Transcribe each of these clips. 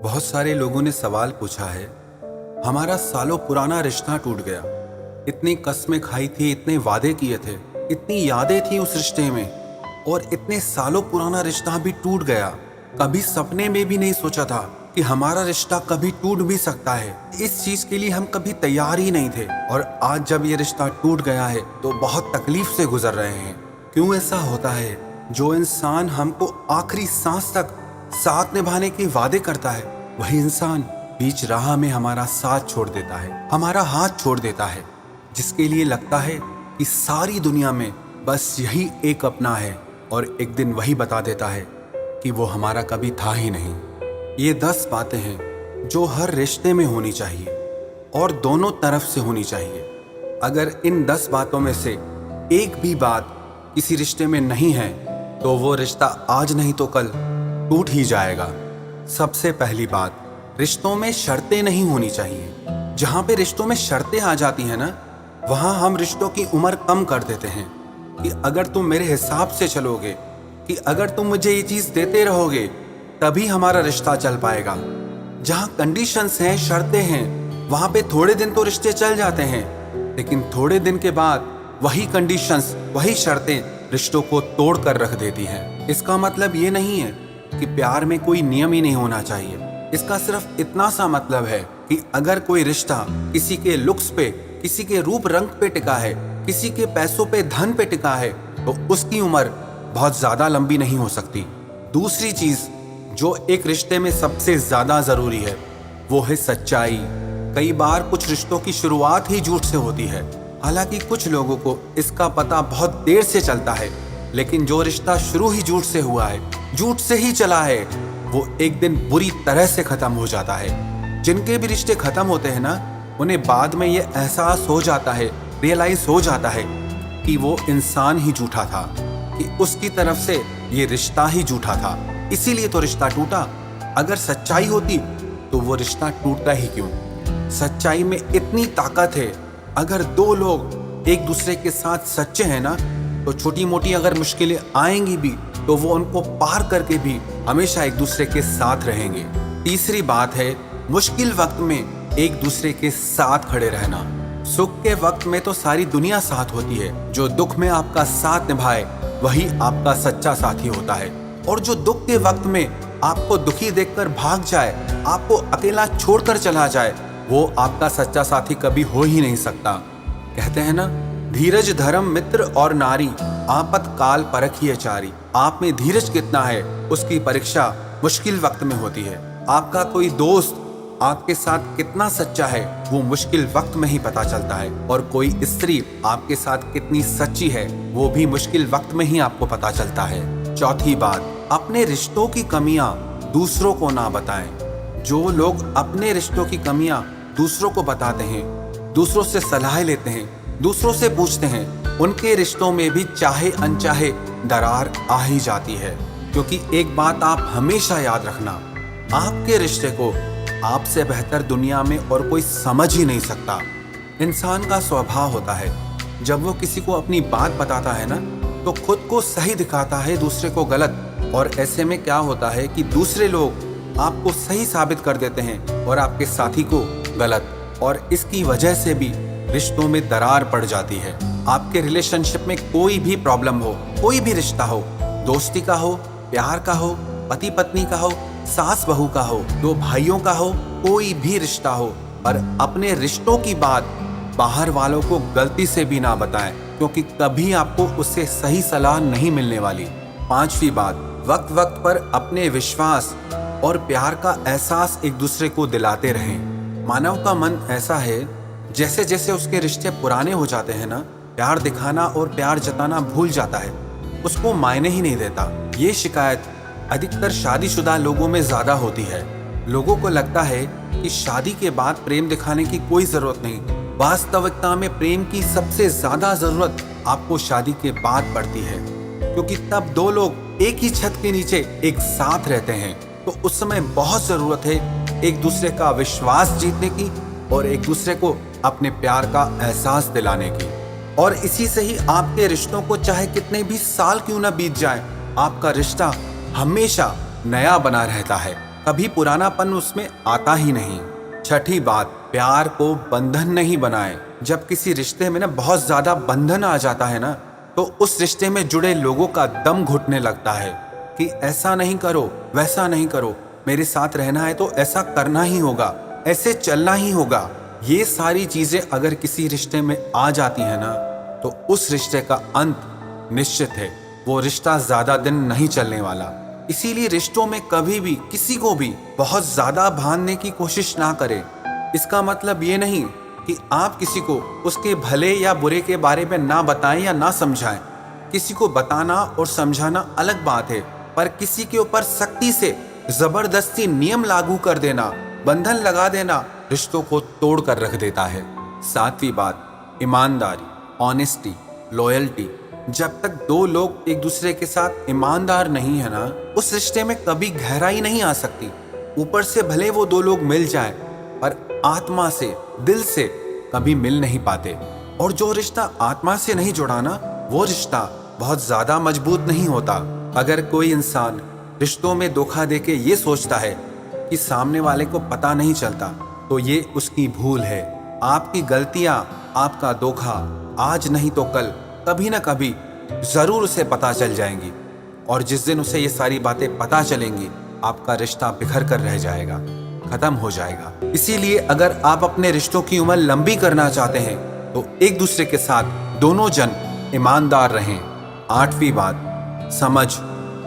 बहुत सारे लोगों ने सवाल पूछा है। हमारा सालों पुराना रिश्ता टूट गया। इतनी कस्में खाई थी, इतने वादे किए थे, इतनी यादें थी उस रिश्ते में, और इतने सालों पुराना रिश्ता भी टूट गया। कभी सपने में भी नहीं सोचा था कि हमारा रिश्ता कभी टूट भी सकता है। इस चीज के लिए हम कभी तैयार ही नहीं थे, और आज जब ये रिश्ता टूट गया है तो बहुत तकलीफ से गुजर रहे हैं। क्यों ऐसा होता है? जो इंसान हमको आखिरी सांस तक साथ निभाने के वादे करता है, वही इंसान बीच राह में हमारा साथ छोड़ देता है, हमारा हाथ छोड़ देता है। जिसके लिए लगता है कि सारी दुनिया में बस यही एक अपना है, और एक दिन वही बता देता है कि वो हमारा कभी था ही नहीं। ये 10 बातें हैं जो हर रिश्ते में होनी चाहिए, और दोनों तरफ से होनी चाहिए। अगर इन 10 बातों में से एक भी बात किसी रिश्ते में नहीं है तो वो रिश्ता आज नहीं तो कल टूट ही जाएगा। सबसे पहली बात, रिश्तों में शर्तें नहीं होनी चाहिए। जहाँ पे रिश्तों में शर्तें आ जाती हैं ना, वहाँ हम रिश्तों की उम्र कम कर देते हैं कि अगर तुम मेरे हिसाब से चलोगे, कि अगर तुम मुझे ये चीज़ देते रहोगे, तभी हमारा रिश्ता चल पाएगा। जहाँ कंडीशंस हैं, शर्तें हैं, वहाँ पे थोड़े दिन तो रिश्ते चल जाते हैं, लेकिन थोड़े दिन के बाद वही कंडीशंस, वही शर्तें रिश्तों को तोड़ कर रख देती हैं। इसका मतलब ये नहीं है कि प्यार में कोई नियम ही नहीं होना चाहिए। इसका सिर्फ इतना सा मतलब है कि अगर कोई रिश्ता किसी के लुक्स पे, किसी के रूप रंग पे टिका है, किसी के पैसों पे, धन पे टिका है, तो उसकी उम्र बहुत ज्यादा लंबी नहीं हो सकती। दूसरी चीज जो एक रिश्ते में सबसे ज्यादा जरूरी है, वो है सच्चाई। कई बार कुछ रिश्तों की शुरुआत ही झूठ से होती है। हालांकि कुछ लोगों को इसका पता बहुत देर से चलता है, लेकिन जो रिश्ता शुरू ही झूठ से हुआ है, झूठ से ही चला है, वो एक दिन बुरी तरह से खत्म हो जाता है। जिनके भी रिश्ते खत्म होते हैं ना, उन्हें बाद में ये एहसास हो जाता है, रियलाइज हो जाता है कि वो इंसान ही झूठा था, कि उसकी तरफ से ये रिश्ता ही झूठा था, इसीलिए तो रिश्ता टूटा। अगर सच्चाई होती तो वो रिश्ता टूटता ही क्यों? सच्चाई में इतनी ताकत है। अगर दो लोग एक दूसरे के साथ सच्चे हैं ना, तो छोटी मोटी अगर मुश्किलें आएंगी भी तो वो उनको पार करके भी हमेशा एक दूसरे के साथ रहेंगे। तीसरी बात है, मुश्किल वक्त में एक दूसरे के साथ खड़े रहना। सुख के वक्त में तो सारी दुनिया साथ होती है, जो दुख में आपका साथ निभाए वही आपका सच्चा साथी होता है। और जो दुख के वक्त में आपको दुखी देखकर भाग जाए, आपको अकेला छोड़कर चला जाए, वो आपका सच्चा साथी कभी हो ही नहीं सकता। कहते हैं ना, धीरज धर्म मित्र और नारी, आपत काल परखिए चारी। आप में धीरज कितना है, उसकी परीक्षा मुश्किल वक्त में होती है। आपका कोई दोस्त आपके साथ कितना सच्चा है, वो मुश्किल वक्त में ही पता चलता है। और कोई स्त्री आपके साथ कितनी सच्ची है, वो भी मुश्किल वक्त में ही आपको पता चलता है। चौथी बात, अपने रिश्तों की कमियां दूसरों को ना बताएं। जो लोग अपने रिश्तों की कमियां दूसरों को बताते हैं, दूसरों से सलाह लेते हैं, दूसरों से पूछते हैं, उनके रिश्तों में भी चाहे अनचाहे दरार आ ही जाती है। क्योंकि एक बात आप हमेशा याद रखना, आपके रिश्ते को आपसे बेहतर दुनिया में और कोई समझ ही नहीं सकता। इंसान का स्वभाव होता है, जब वो किसी को अपनी बात बताता है ना, तो खुद को सही दिखाता है, दूसरे को गलत। और ऐसे में क्या होता है कि दूसरे लोग आपको सही साबित कर देते हैं और आपके साथी को गलत, और इसकी वजह से भी रिश्तों में दरार पड़ जाती है। आपके रिलेशनशिप में कोई भी प्रॉब्लम हो, कोई भी रिश्ता हो, दोस्ती का हो, प्यार का हो, पति पत्नी का हो, सास बहू का हो, दो भाइयों का हो, कोई भी रिश्ता हो, और अपने रिश्तों की बात बाहर वालों को गलती से भी ना बताएं, क्योंकि कभी आपको उससे सही सलाह नहीं मिलने वाली। पांचवी बात, वक्त वक्त पर अपने विश्वास और प्यार का एहसास एक दूसरे को दिलाते रहें। मानव का मन ऐसा है, जैसे जैसे उसके रिश्ते पुराने हो जाते हैं ना, प्यार दिखाना और प्यार जताना भूल जाता है, उसको मायने ही नहीं देता। ये शिकायत अधिकतर शादीशुदा लोगों में ज्यादा होती है। लोगों को लगता है कि शादी के बाद प्रेम दिखाने की कोई जरूरत नहीं। वास्तविकता में प्रेम की सबसे ज्यादा जरूरत आपको शादी के बाद पड़ती है, क्योंकि तब दो लोग एक ही छत के नीचे एक साथ रहते हैं। तो उस समय बहुत जरूरत है एक दूसरे का विश्वास जीतने की और एक दूसरे को अपने प्यार का एहसास दिलाने की। और इसी से ही आपके रिश्तों को चाहे कितने भी साल क्यों ना बीत जाए, आपका रिश्ता हमेशा नया बना रहता है। कभी पुरानापन उसमें आता ही नहीं। छठी बात, प्यार को बंधन नहीं बनाए। जब किसी रिश्ते में ना बहुत ज्यादा बंधन आ जाता है ना, तो उस रिश्ते में जुड़े लोगों का दम घुटने लगता है कि ऐसा नहीं करो, वैसा नहीं करो, मेरे साथ रहना है तो ऐसा करना ही होगा, ऐसे चलना ही होगा। ये सारी चीजें अगर किसी रिश्ते में आ जाती है ना, तो उस रिश्ते का अंत निश्चित है। वो रिश्ता ज्यादा दिन नहीं चलने वाला। इसीलिए रिश्तों में कभी भी किसी को भी बहुत ज्यादा बांधने की कोशिश ना करें। इसका मतलब ये नहीं कि आप किसी को उसके भले या बुरे के बारे में ना बताएं या ना समझाएं। किसी को बताना और समझाना अलग बात है, पर किसी के ऊपर सख्ती से जबरदस्ती नियम लागू कर देना, बंधन लगा देना, रिश्तों को तोड़ कर रख देता है। सातवीं बात, ईमानदारी, ऑनेस्टी, लॉयल्टी। जब तक दो लोग एक दूसरे के साथ ईमानदार नहीं है ना, उस रिश्ते में कभी गहराई नहीं आ सकती। ऊपर से भले वो दो लोग मिल जाएं, पर आत्मा से, दिल से कभी मिल नहीं पाते। और जो रिश्ता आत्मा से नहीं जुड़ा ना, वो रिश्ता बहुत ज्यादा मजबूत नहीं होता। अगर कोई इंसान रिश्तों में धोखा देके ये सोचता है कि सामने वाले को पता नहीं चलता, तो ये उसकी भूल है। आपकी गलतियां, आपका धोखा आज नहीं तो कल, कभी ना कभी जरूर उसे पता चल जाएंगी। और जिस दिन उसे ये सारी बातें पता चलेंगी, आपका रिश्ता बिखर कर रह जाएगा, खत्म हो जाएगा। इसीलिए अगर आप अपने रिश्तों की उम्र लंबी करना चाहते हैं, तो एक दूसरे के साथ दोनों जन ईमानदार रहें। आठवीं बात, समझ,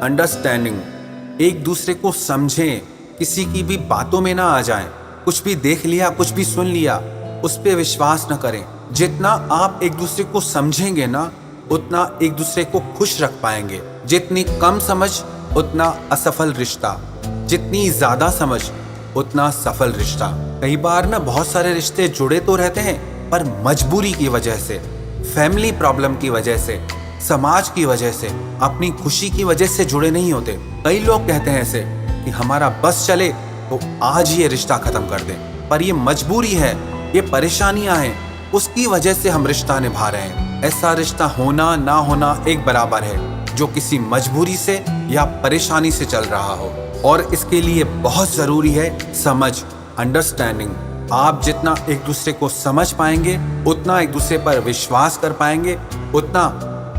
अंडरस्टैंडिंग। एक दूसरे को समझें, किसी की भी बातों में ना आ जाएं। कुछ भी देख लिया, कुछ भी सुन लिया, उस पर विश्वास न करें। जितना आप एक दूसरे को समझेंगे ना, उतना एक दूसरे को खुश रख पाएंगे। जितनी कम समझ उतना असफल रिश्ता, जितनी ज्यादा समझ उतना सफल रिश्ता। कई बार ना बहुत सारे रिश्ते जुड़े तो रहते हैं, पर मजबूरी की वजह से, फैमिली प्रॉब्लम की वजह से, समाज की वजह से, अपनी खुशी की वजह से जुड़े नहीं होते। कई लोग कहते हैं ऐसे कि हमारा बस चले तो आज ये रिश्ता खत्म कर दें, पर ये मजबूरी है, ये परेशानियां हैं, उसकी वजह से हम रिश्ता निभा रहे हैं। ऐसा रिश्ता होना ना होना एक बराबर है, जो किसी मजबूरी से या परेशानी से चल रहा हो। और इसके लिए बहुत जरूरी है समझ, अंडरस्टैंडिंग। आप जितना एक दूसरे को समझ पाएंगे, उतना एक दूसरे पर विश्वास कर पाएंगे, उतना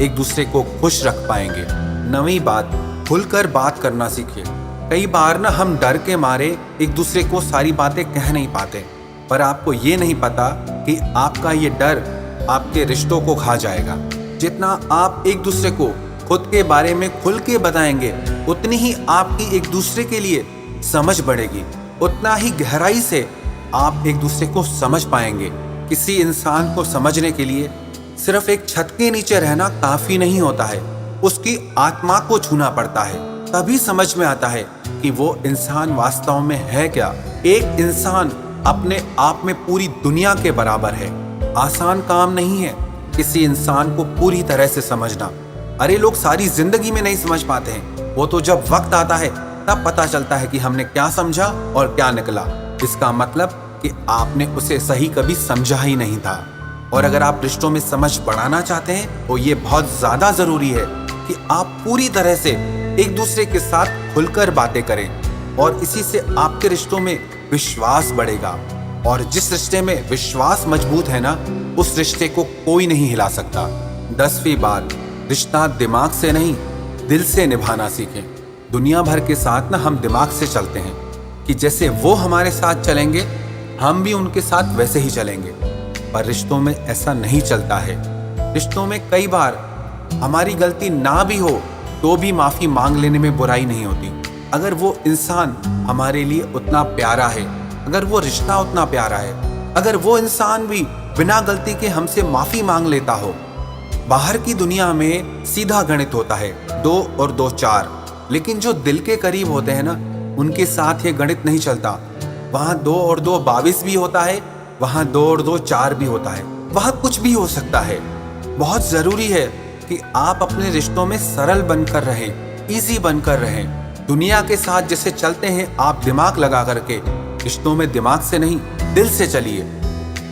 एक दूसरे को खुश रख पाएंगे। नवीं बात, खुलकर बात करना सीखिए। कई बार ना हम डर के मारे एक दूसरे को सारी बातें कह नहीं पाते, पर आपको ये नहीं पता कि आपका ये डर आपके रिश्तों को खा जाएगा। जितना आप एक दूसरे को खुद के बारे में खुल के बताएंगे, उतनी ही आपकी एक दूसरे के लिए समझ बढ़ेगी, उतना ही गहराई से आप एक दूसरे को समझ पाएंगे। किसी इंसान को समझने के लिए सिर्फ एक छत के नीचे रहना काफी नहीं होता है, उसकी आत्मा को छूना पड़ता है। तभी समझ में आता है कि वो इंसान वास्तव में है क्या। एक इंसान अपने आप में पूरी दुनिया के बराबर है। आसान काम नहीं है किसी इंसान को पूरी तरह से समझना। अरे लोग सारी जिंदगी में नहीं समझ पाते हैं, वो तो जब वक्त आता है तब पता चलता है कि हमने क्या समझा और क्या निकला। इसका मतलब कि आपने उसे सही कभी समझा ही नहीं था। और अगर आप रिश्तों में समझ बढ़ाना चाहते हैं, तो ये बहुत ज्यादा जरूरी है कि आप पूरी तरह से एक दूसरे के साथ खुलकर बातें करें, और इसी से आपके रिश्तों में विश्वास बढ़ेगा। और जिस रिश्ते में विश्वास मजबूत है ना, उस रिश्ते को कोई नहीं हिला सकता। 10वीं बात, रिश्ता दिमाग से नहीं दिल से निभाना सीखें। दुनिया भर के साथ ना हम दिमाग से चलते हैं कि जैसे वो हमारे साथ चलेंगे, हम भी उनके साथ वैसे ही चलेंगे, पर रिश्तों में ऐसा नहीं चलता है। रिश्तों में कई बार हमारी गलती ना भी हो तो भी माफी मांग लेने में बुराई नहीं होती। अगर वो इंसान हमारे लिए उतना प्यारा है, अगर वो रिश्ता उतना प्यारा है, अगर वो इंसान भी बिना गलती के हमसे माफी मांग लेता हो। बाहर की दुनिया में सीधा गणित होता है, 2 और 2 4, लेकिन जो दिल के करीब होते हैं ना, उनके साथ ये गणित नहीं चलता। वहाँ 2 और 2 22 भी होता है, वहाँ 2 और 2 4 भी होता है, वहाँ कुछ भी हो सकता है। बहुत जरूरी है कि आप अपने रिश्तों में सरल बनकर रहें, इजी बनकर रहें। दुनिया के साथ जैसे चलते हैं आप दिमाग लगा करके, रिश्तों में दिमाग से नहीं दिल से चलिए।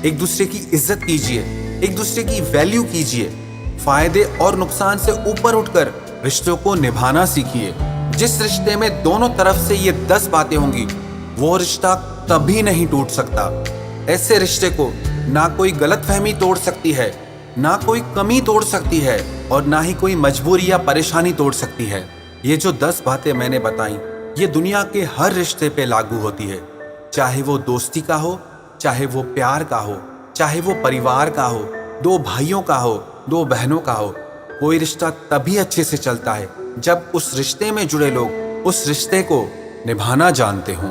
एक दूसरे की इज्जत कीजिए, एक दूसरे की वैल्यू कीजिए। फायदे और नुकसान से ऊपर उठकर रिश्तों को निभाना सीखिए। जिस रिश्ते में दोनों तरफ से ये 10 बातें होंगी, वो रिश्ता कभी नहीं टूट सकता। ऐसे रिश्ते को ना कोई गलतफहमी तोड़ सकती है, ना कोई कमी तोड़ सकती है, और ना ही कोई मजबूरी या परेशानी तोड़ सकती है। ये जो 10 बातें मैंने बताई, ये दुनिया के हर रिश्ते पे लागू होती है, चाहे वो दोस्ती का हो, चाहे वो प्यार का हो, चाहे वो परिवार का हो, दो भाइयों का हो, दो बहनों का हो। कोई रिश्ता तभी अच्छे से चलता है जब उस रिश्ते में जुड़े लोग उस रिश्ते को निभाना जानते हों।